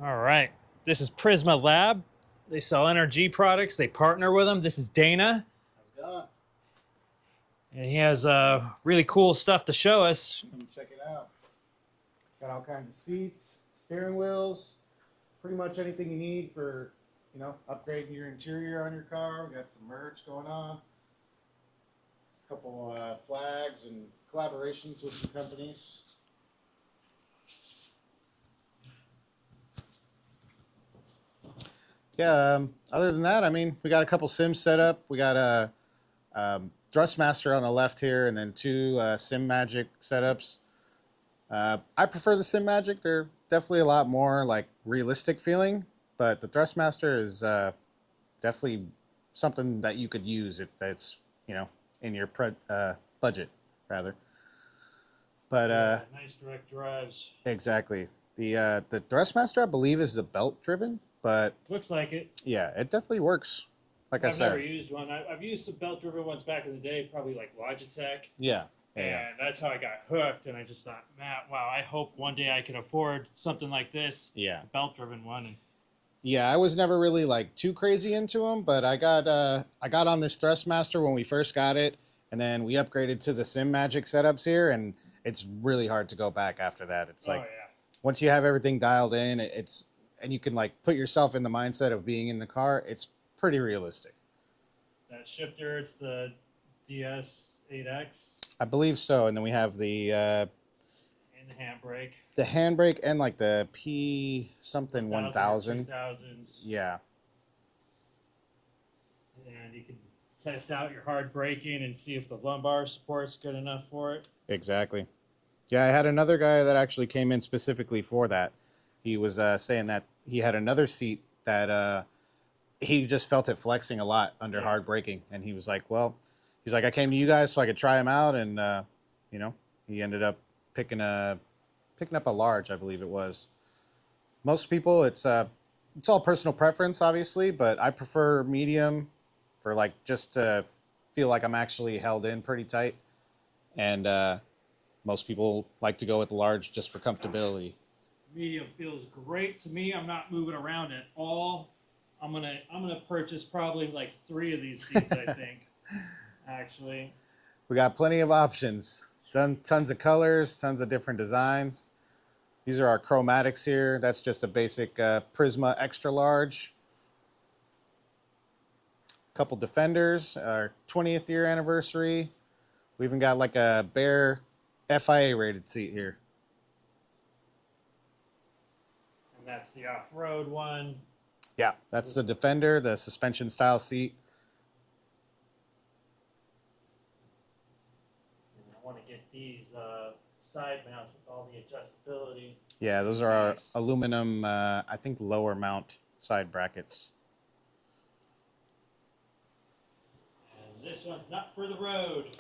All right, this is Prisma Lab. They sell NRG products. They partner with them. This is Dana. How's it going? And he has really cool stuff to show us. Come check it out. Got all kinds of seats, steering wheels, pretty much anything you need for, upgrading your interior on your car. We got some merch going on. A couple flags and collaborations with some companies. Yeah, other than that, I mean, we got a couple sims set up. We got a Thrustmaster on the left here, and then two SimMagic setups. I prefer the SimMagic. They're definitely a lot more like realistic feeling, but the Thrustmaster is definitely something that you could use if it's, in your budget, rather. But nice direct drives. exactly. The Thrustmaster, I believe, is the belt driven, but Looks like it. yeah, it definitely works. Like I said, I've never used one. I've used some belt-driven ones back in the day, probably like Logitech. yeah. And that's how I got hooked. And I just thought, man, wow, I hope one day I can afford something like this. Yeah. A belt-driven one. And Yeah, I was never really like too crazy into them, but I got on this Thrustmaster when we first got it, and then we upgraded to the SimMagic setups here, and it's really hard to go back after that. It's like once you have everything dialed in, and you can like put yourself in the mindset of being in the car, it's pretty realistic. That shifter, it's the DS-8X. I believe so, and then we have the And the handbrake. the handbrake and like the P something 1000. 2000s. Yeah. And you can test out your hard braking and see if the lumbar support's good enough for it. Exactly. Yeah, I had another guy that actually came in specifically for that. He was saying that he had another seat that he just felt it flexing a lot under hard braking, and he was like, "Well, I came to you guys so I could try him out," and he ended up picking up a large, I believe it was. Most people, it's all personal preference, obviously, but I prefer medium for like just to feel like I'm actually held in pretty tight, and most people like to go with large just for comfortability. Medium feels great to me. I'm not moving around at all. I'm gonna purchase probably like 3 of these seats, I think. Actually. We got plenty of options. Tons of colors, tons of different designs. These are our chromatics here. That's just a basic Prisma extra large. Couple Defenders, our 20th year anniversary. We even got like a bare FIA rated seat here. And that's the off-road one. Yeah, that's the Defender, the suspension style seat. And I want to get these side mounts with all the adjustability. Yeah, those are our aluminum, I think, lower mount side brackets. And this one's not for the road.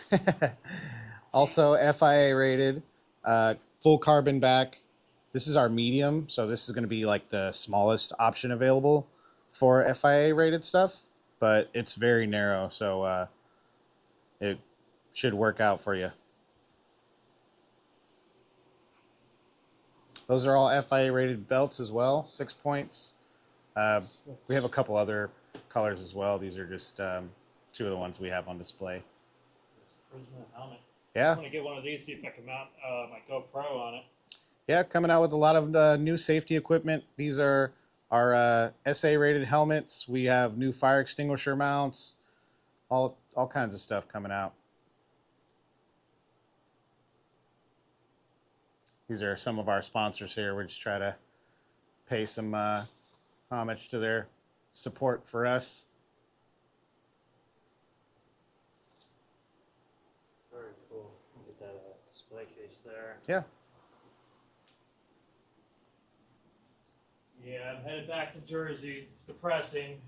Also FIA rated, full carbon back. This is our medium, so this is going to be like the smallest option available for FIA rated stuff, but it's very narrow, so it should work out for you. Those are all FIA rated belts as well, 6 points. We have a couple other colors as well. These are just 2 of the ones we have on display. Prisma helmet. Yeah. I want to get one of these, see if I can mount my GoPro on it. Yeah, coming out with a lot of new safety equipment. These are our SA rated helmets. We have new fire extinguisher mounts, all kinds of stuff coming out. These are some of our sponsors here. We just try to pay some homage to their support for us. Very cool. Get that display case there. Yeah. Yeah, I'm headed back to Jersey. It's depressing.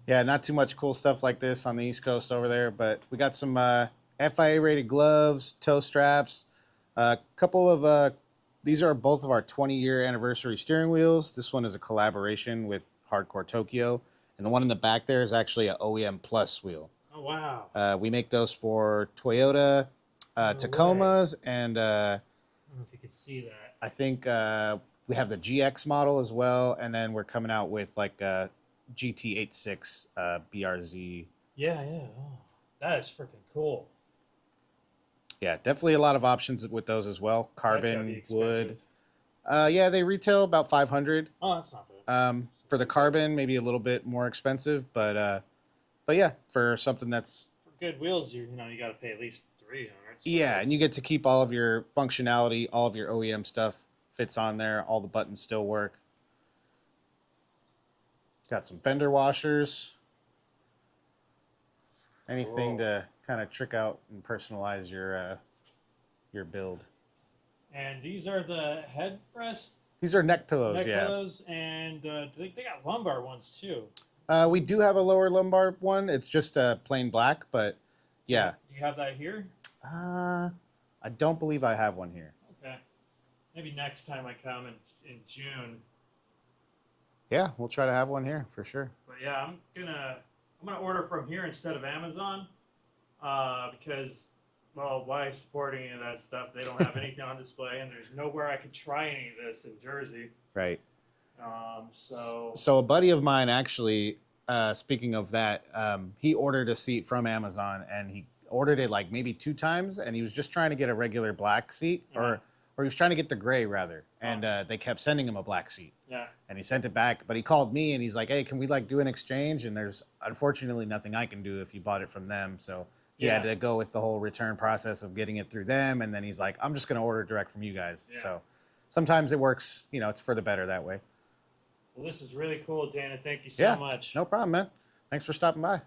Yeah, not too much cool stuff like this on the East Coast over there, but we got some FIA rated gloves, toe straps, a couple of these are both of our 20-year anniversary steering wheels. This one is a collaboration with Hardcore Tokyo, and the one in the back there is actually an OEM Plus wheel. Oh wow! We make those for Toyota, Tacomas, and I don't know if you can see that. I think We have the GX model as well, and then we're coming out with like a GT86 BRZ. Yeah, yeah. Oh, that is freaking cool. Yeah, definitely a lot of options with those as well. That's gotta be Carbon, wood. expensive. Yeah, they retail about 500. Oh, that's not bad. For the carbon, maybe a little bit more expensive, but yeah, for something that's For good wheels, you know you got to pay at least 300. So. yeah, and you get to keep all of your functionality, all of your OEM stuff fits on there. All the buttons still work. Got some fender washers. Anything Cool. to kind of trick out and personalize your build. And these are the headrest These are neck pillows, neck yeah. pillows, and they got lumbar ones too. We do have a lower lumbar one. It's just plain black, but yeah. Do you have that here? I don't believe I have one here. Okay. Maybe next time I come in June. Yeah, we'll try to have one here for sure. But yeah, I'm gonna order from here instead of Amazon, because well, why support any of that stuff? They don't have anything on display, and there's nowhere I could try any of this in Jersey. Right. So a buddy of mine actually, speaking of that, he ordered a seat from Amazon, and he ordered it like maybe 2 times, and he was just trying to get a regular black seat, Yeah. or he was trying to get the gray rather, and they kept sending him a black seat. yeah, And he sent it back, but he called me and he's like, "Hey, can we like do an exchange?" And there's unfortunately nothing I can do if you bought it from them, so he had Yeah. to go with the whole return process of getting it through them, and then he's like, "I'm just gonna order direct from you guys." Yeah. So sometimes it works, you know, it's for the better that way. well, this is really cool, Dana. Thank you so much. No problem, man. Thanks for stopping by.